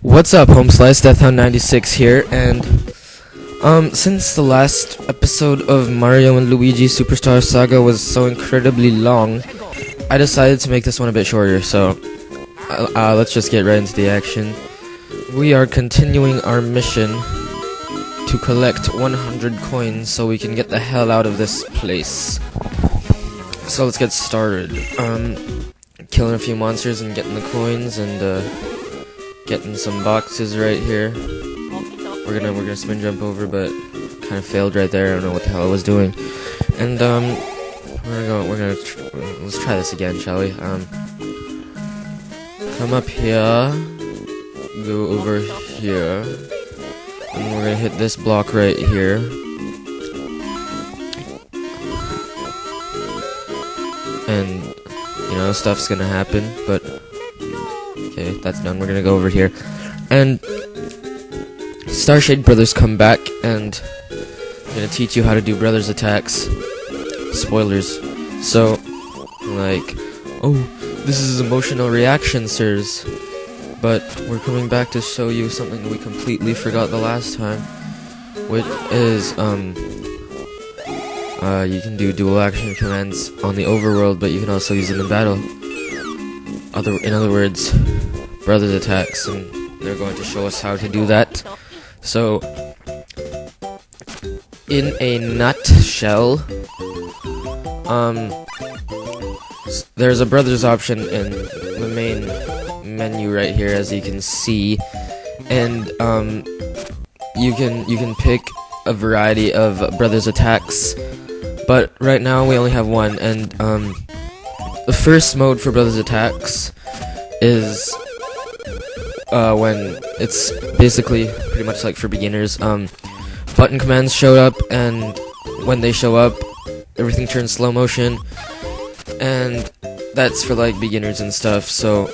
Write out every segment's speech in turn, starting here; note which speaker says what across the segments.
Speaker 1: What's up, Home Slice? Deathhound96 here, and since the last episode of Mario and Luigi Superstar Saga was so incredibly long, I decided to make this one a bit shorter, so let's just get right into the action. We are continuing our mission to collect 100 coins so we can get the hell out of this place. So let's get started. Killing a few monsters and getting the coins and getting some boxes right here. We're gonna spin jump over, but kind of failed right there. I don't know what the hell I was doing. And let's try this again, shall we? Come up here, go over here, and we're gonna hit this block right here. And you know, stuff's gonna happen, but okay, that's done. We're gonna go over here, and Starshade Brothers come back, and I'm gonna teach you how to do brothers attacks. Spoilers. So, like, oh, this is emotional reaction, sirs. But we're coming back to show you something we completely forgot the last time, which is you can do dual action commands on the overworld, but you can also use them in battle. In other words, brothers attacks, and they're going to show us how to do that. So, in a nutshell, there's a brothers option in the main menu right here, as you can see, and you can pick a variety of brothers attacks, but right now we only have one, and the first mode for brothers attacks is when it's basically pretty much like for beginners. Button commands show up, and when they show up, everything turns slow motion, and that's for like beginners and stuff. So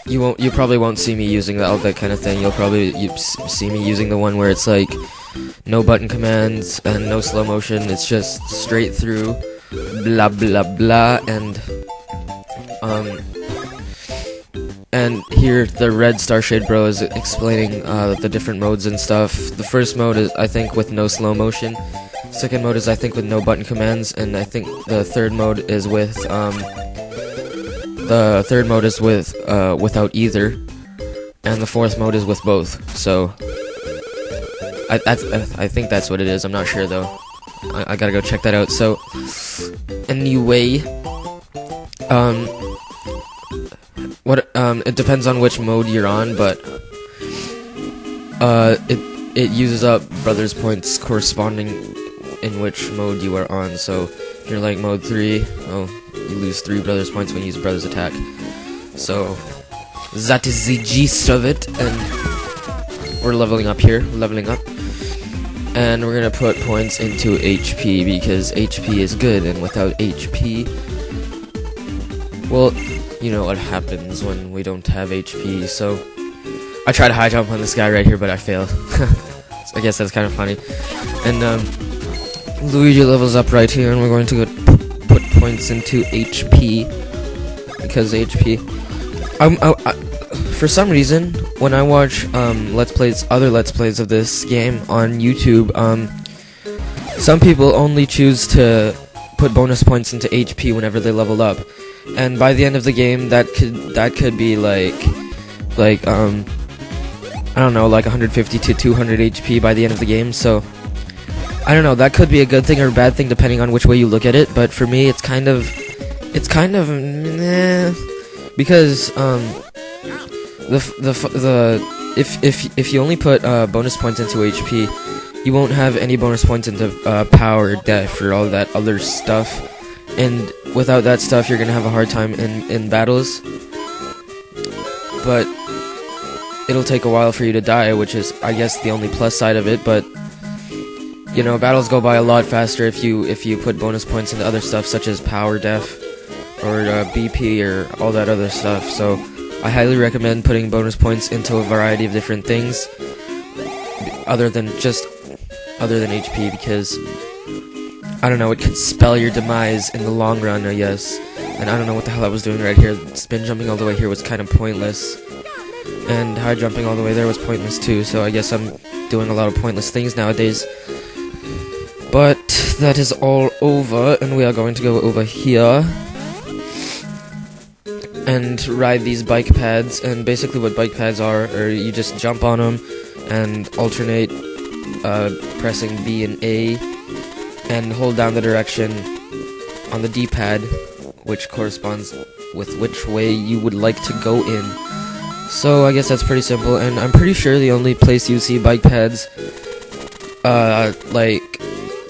Speaker 1: you probably won't see me using all that kind of thing. You'll probably see me using the one where it's like no button commands and no slow motion. It's just straight through, blah blah blah, and here the red Starshade Bro is explaining the different modes and stuff. The first mode is, I think, with no slow motion. Second mode is, I think, with no button commands, and I think the third mode is with without either, and the fourth mode is with both. So I think that's what it is. I'm not sure though. I gotta go check that out. So anyway, it depends on which mode you're on, but it uses up brothers points corresponding in which mode you are on. So if you're like mode 3, oh, you lose 3 brothers points when you use brothers attack. So that is the gist of it, and we're leveling up here, and we're gonna put points into HP because HP is good, and without HP, well, you know what happens when we don't have HP. So I tried to high jump on this guy right here, but I failed. So I guess that's kind of funny. And Luigi levels up right here, and we're going to go put points into HP because HP. For some reason, when I watch other Let's Plays of this game on YouTube, some people only choose to put bonus points into HP whenever they level up, and by the end of the game, that could be like I don't know, like 150 to 200 HP by the end of the game. So I don't know, that could be a good thing or a bad thing depending on which way you look at it. But for me, it's kind of meh, because if you only put bonus points into HP, you won't have any bonus points into power, def, or all that other stuff. And without that stuff, you're gonna have a hard time in battles. But it'll take a while for you to die, which is, I guess, the only plus side of it. But you know, battles go by a lot faster if you put bonus points into other stuff such as power, def, or BP, or all that other stuff. So I highly recommend putting bonus points into a variety of different things other than HP, because I don't know, it could spell your demise in the long run, I guess. And I don't know what the hell I was doing right here. Spin jumping all the way here was kind of pointless. and high jumping all the way there was pointless too, so I guess I'm doing a lot of pointless things nowadays. But that is all over, and we are going to go over here and ride these bike pads. And basically what bike pads are you just jump on them and alternate pressing B and A and hold down the direction on the D-pad, which corresponds with which way you would like to go in. So I guess that's pretty simple, and I'm pretty sure the only place you see bike pads like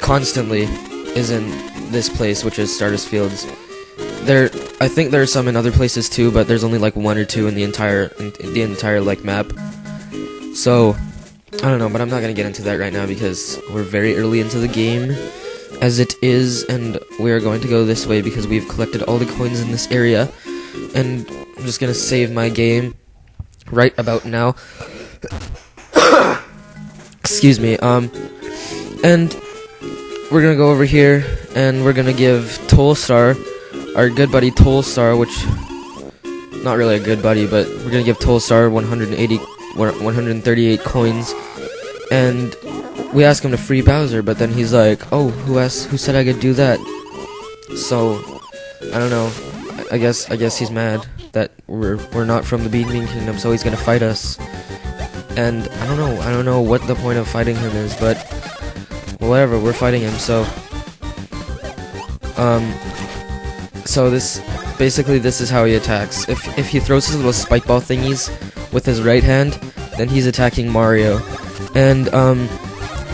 Speaker 1: constantly is in this place, which is Stardust Fields. I think there are some in other places too, but there's only like 1 or 2 in the entire like map. So I don't know, but I'm not gonna get into that right now because we're very early into the game as it is, and we're going to go this way because we've collected all the coins in this area. And I'm just gonna save my game right about now. Excuse me. And we're gonna go over here and we're gonna give Tollstar, our good buddy Tollstar, which not really a good buddy, but we're gonna give Tollstar 138 coins, and we ask him to free Bowser, but then he's like, "Oh, who said I could do that?" So I don't know. I guess he's mad that we're not from the Bean Kingdom, so he's gonna fight us. And I don't know what the point of fighting him is, but whatever, we're fighting him. So this is how he attacks. If he throws his little spike ball thingies with his right hand, then he's attacking Mario, and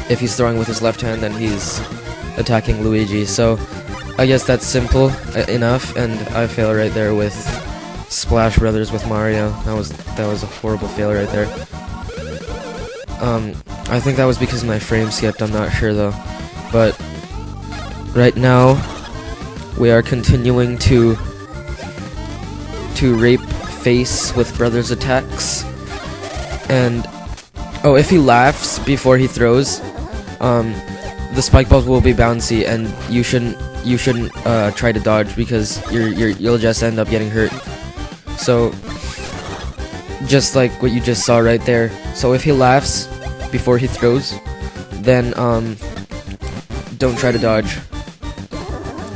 Speaker 1: if he's throwing with his left hand, then he's attacking Luigi. So I guess that's simple enough, and I fail right there with Splash Brothers with Mario. That was a horrible fail right there. I think that was because my frame skipped, I'm not sure though. But right now we are continuing to rape face with Brothers attacks. And oh, if he laughs before he throws, the spike balls will be bouncy, and you shouldn't try to dodge because you'll just end up getting hurt. So just like what you just saw right there. So if he laughs before he throws, then don't try to dodge.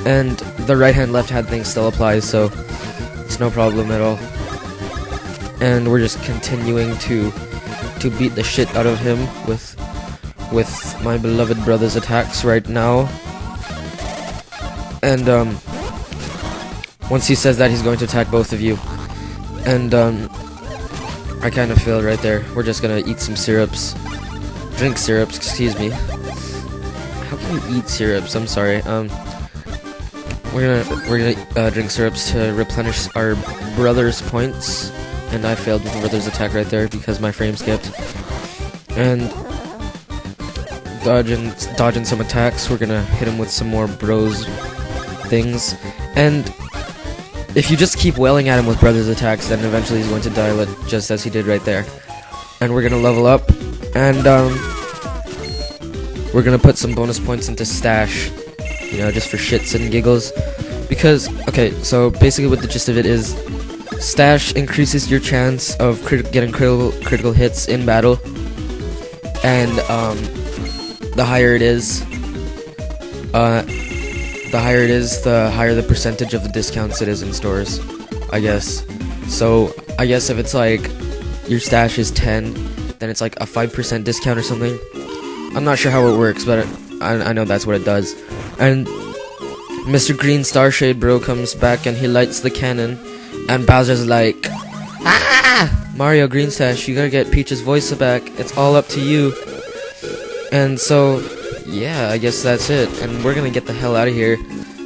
Speaker 1: And the right hand left hand thing still applies, so it's no problem at all. And we're just continuing to beat the shit out of him with my beloved brother's attacks right now. And once he says that, he's going to attack both of you. And I kind of failed right there. We're just gonna eat some syrups. Drink syrups, excuse me. How can you eat syrups? I'm sorry. We're gonna drink syrups to replenish our brother's points. And I failed with the brother's attack right there because my frame skipped. And dodging some attacks. We're gonna hit him with some more bros things. And if you just keep wailing at him with brother's attacks, then eventually he's going to die, just as he did right there. And we're gonna level up, and we're gonna put some bonus points into Stash, you know, just for shits and giggles. Because, okay, so basically what the gist of it is, Stash increases your chance of getting critical hits in battle, and the higher it is, the higher the percentage of the discounts it is in stores, I guess. So I guess if it's like your stash is 10, then it's like a 5% discount or something. I'm not sure how it works, but I know that's what it does. And Mr. Green Starshade Bro comes back and he lights the cannon, and Bowser's like, "Ah! Mario Green Stash, you gotta get Peach's voice back. It's all up to you." And so, yeah, I guess that's it. And we're gonna get the hell out of here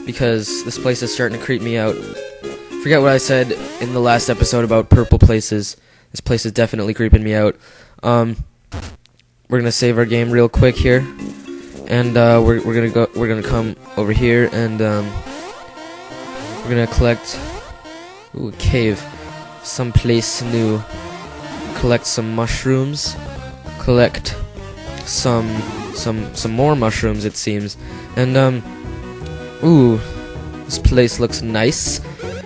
Speaker 1: because this place is starting to creep me out. Forget what I said in the last episode about purple places. This place is definitely creeping me out. We're gonna save our game real quick here, and we're gonna come over here, and we're gonna collect a cave, someplace new. Collect some mushrooms. Collect some more mushrooms, it seems. And ooh, this place looks nice.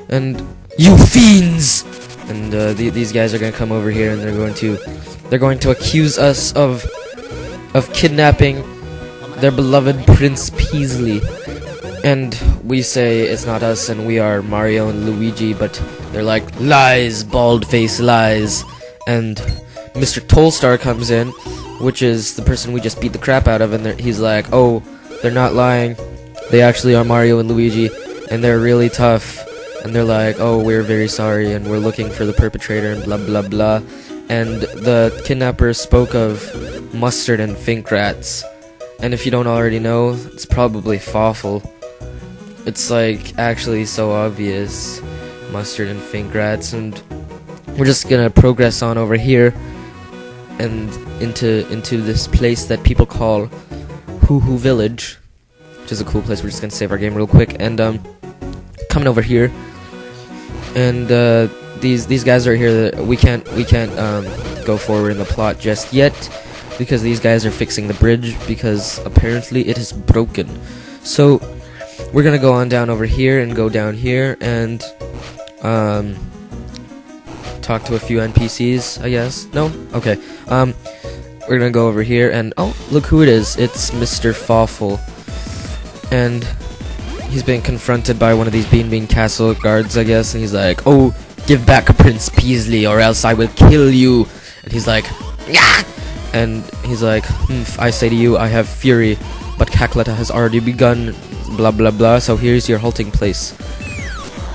Speaker 1: And you fiends! and these guys are gonna come over here, and they're going to accuse us of kidnapping their beloved Prince Peasley. And we say it's not us, and we are Mario and Luigi, but they're like, lies, bald-faced lies. And Mr. Tolstar comes in, which is the person we just beat the crap out of, and he's like, oh, they're not lying. They actually are Mario and Luigi, and they're really tough. And they're like, oh, we're very sorry, and we're looking for the perpetrator, and blah, blah, blah. And the kidnappers spoke of mustard and fink rats. And if you don't already know, it's probably Fawful. It's like actually so obvious, mustard and fink rats. And we're just gonna progress on over here and into this place that people call Hoohoo Village, which is a cool place. We're just gonna save our game real quick and coming over here. And these guys are here. We can't go forward in the plot just yet because these guys are fixing the bridge because apparently it is broken. So we're gonna go on down over here and go down here and talk to a few NPCs, I guess. No? Okay. We're gonna go over here and oh, look who it is. It's Mr. Fawful. And he's being confronted by one of these Bean Castle guards, I guess, and he's like, oh, give back Prince Peasley or else I will kill you. And he's like, yeah. And he's like, I say to you, I have fury, but Cackletta has already begun, blah blah blah, so here's your halting place.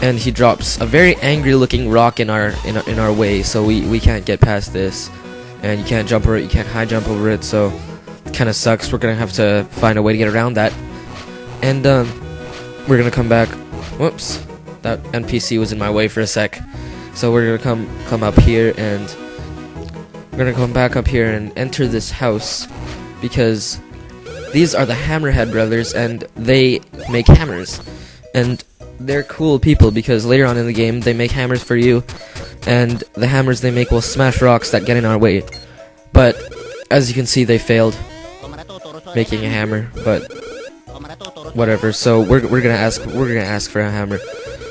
Speaker 1: And he drops a very angry looking rock in our way, so we can't get past this. And you can't jump over it, you can't high jump over it, so it kinda sucks. We're gonna have to find a way to get around that. And we're gonna come back. Whoops, that NPC was in my way for a sec. So we're gonna come up here, and we're gonna come back up here and enter this house because these are the Hammerhead brothers, and they make hammers. And they're cool people because later on in the game they make hammers for you, and the hammers they make will smash rocks that get in our way. But as you can see, they failed making a hammer, but whatever. So we're gonna ask for a hammer,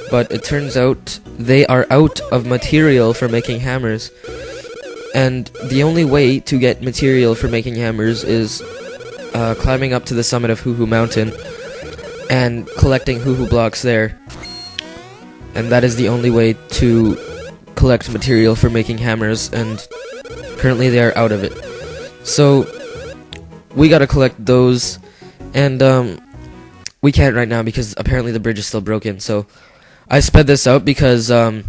Speaker 1: but it turns out they are out of material for making hammers, and the only way to get material for making hammers is climbing up to the summit of Hoohoo Mountain and collecting Hoohoo blocks there, and that is the only way to collect material for making hammers, and currently they are out of it. So we gotta collect those, and we can't right now because apparently the bridge is still broken. So I sped this up because I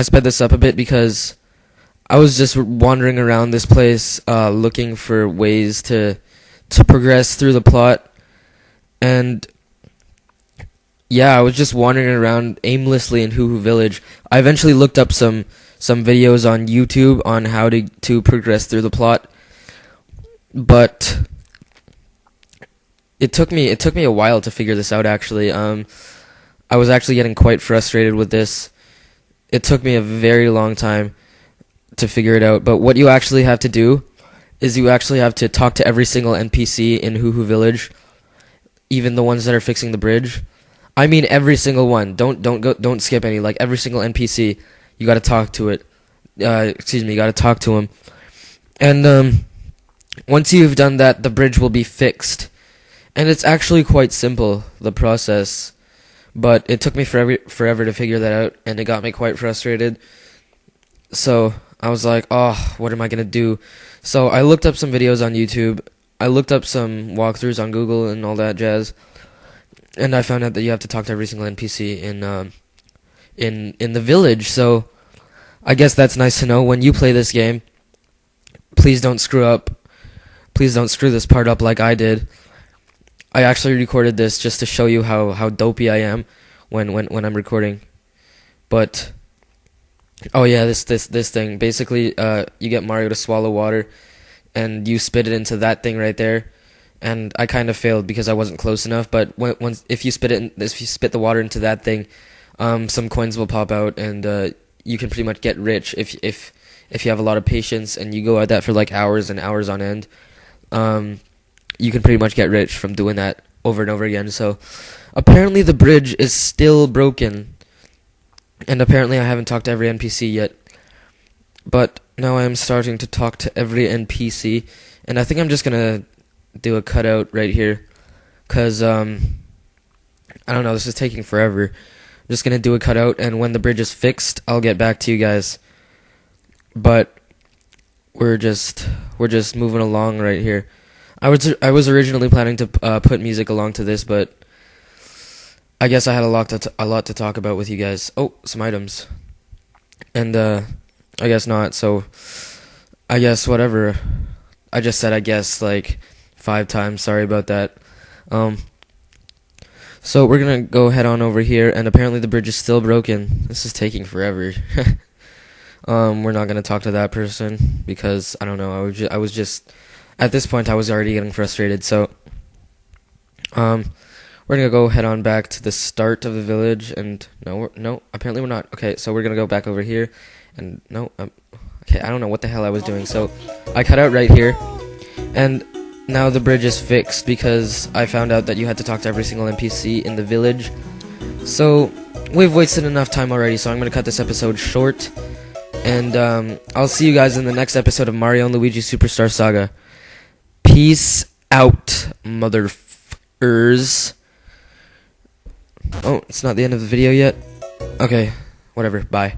Speaker 1: sped this up a bit because I was just wandering around this place looking for ways to progress through the plot. And yeah, I was just wandering around aimlessly in Hoohoo Village. I eventually looked up some videos on YouTube on how to progress through the plot, but it took me a while to figure this out. Actually, I was actually getting quite frustrated with this. It took me a very long time to figure it out. But what you actually have to do is you actually have to talk to every single NPC in Hoohoo Village, even the ones that are fixing the bridge. I mean every single one. Don't skip any. Like every single NPC, you got to talk to it. You got to talk to him. And once you've done that, the bridge will be fixed. And it's actually quite simple, the process. But it took me forever to figure that out, and it got me quite frustrated. So I was like, oh, what am I going to do? So I looked up some videos on YouTube. I looked up some walkthroughs on Google and all that jazz. And I found out that you have to talk to every single NPC in the village. So I guess that's nice to know. When you play this game, please don't screw up. Please don't screw this part up like I did. I actually recorded this just to show you how dopey I am when I'm recording. But oh yeah, this thing. Basically, you get Mario to swallow water, and you spit it into that thing right there. And I kind of failed because I wasn't close enough. But if you spit the water into that thing, some coins will pop out, and you can pretty much get rich if you have a lot of patience and you go at that for like hours and hours on end. You can pretty much get rich from doing that over and over again. So apparently the bridge is still broken, And apparently I haven't talked to every NPC yet. But now I am starting to talk to every NPC. And I think I'm just gonna do a cutout right here. Because, I don't know, this is taking forever. I'm just gonna do a cutout, and when the bridge is fixed, I'll get back to you guys. But we're just moving along right here. I was originally planning to put music along to this, but I guess I had a lot to talk about with you guys. Oh, some items, and I guess not. So I guess whatever. I just said I guess like 5 times. Sorry about that. So we're gonna go head on over here, and apparently the bridge is still broken. This is taking forever. We're not gonna talk to that person because I don't know. I was just at this point I was already getting frustrated. So we're gonna go head on back to the start of the village, and no, apparently we're not. Okay, so we're gonna go back over here, and no, okay, I don't know what the hell I was doing. So I cut out right here, and now the bridge is fixed because I found out that you had to talk to every single NPC in the village. So we've wasted enough time already, so I'm gonna cut this episode short. And I'll see you guys in the next episode of Mario and Luigi Superstar Saga. Peace out, motherfuckers. Oh, it's not the end of the video yet? Okay, whatever, bye.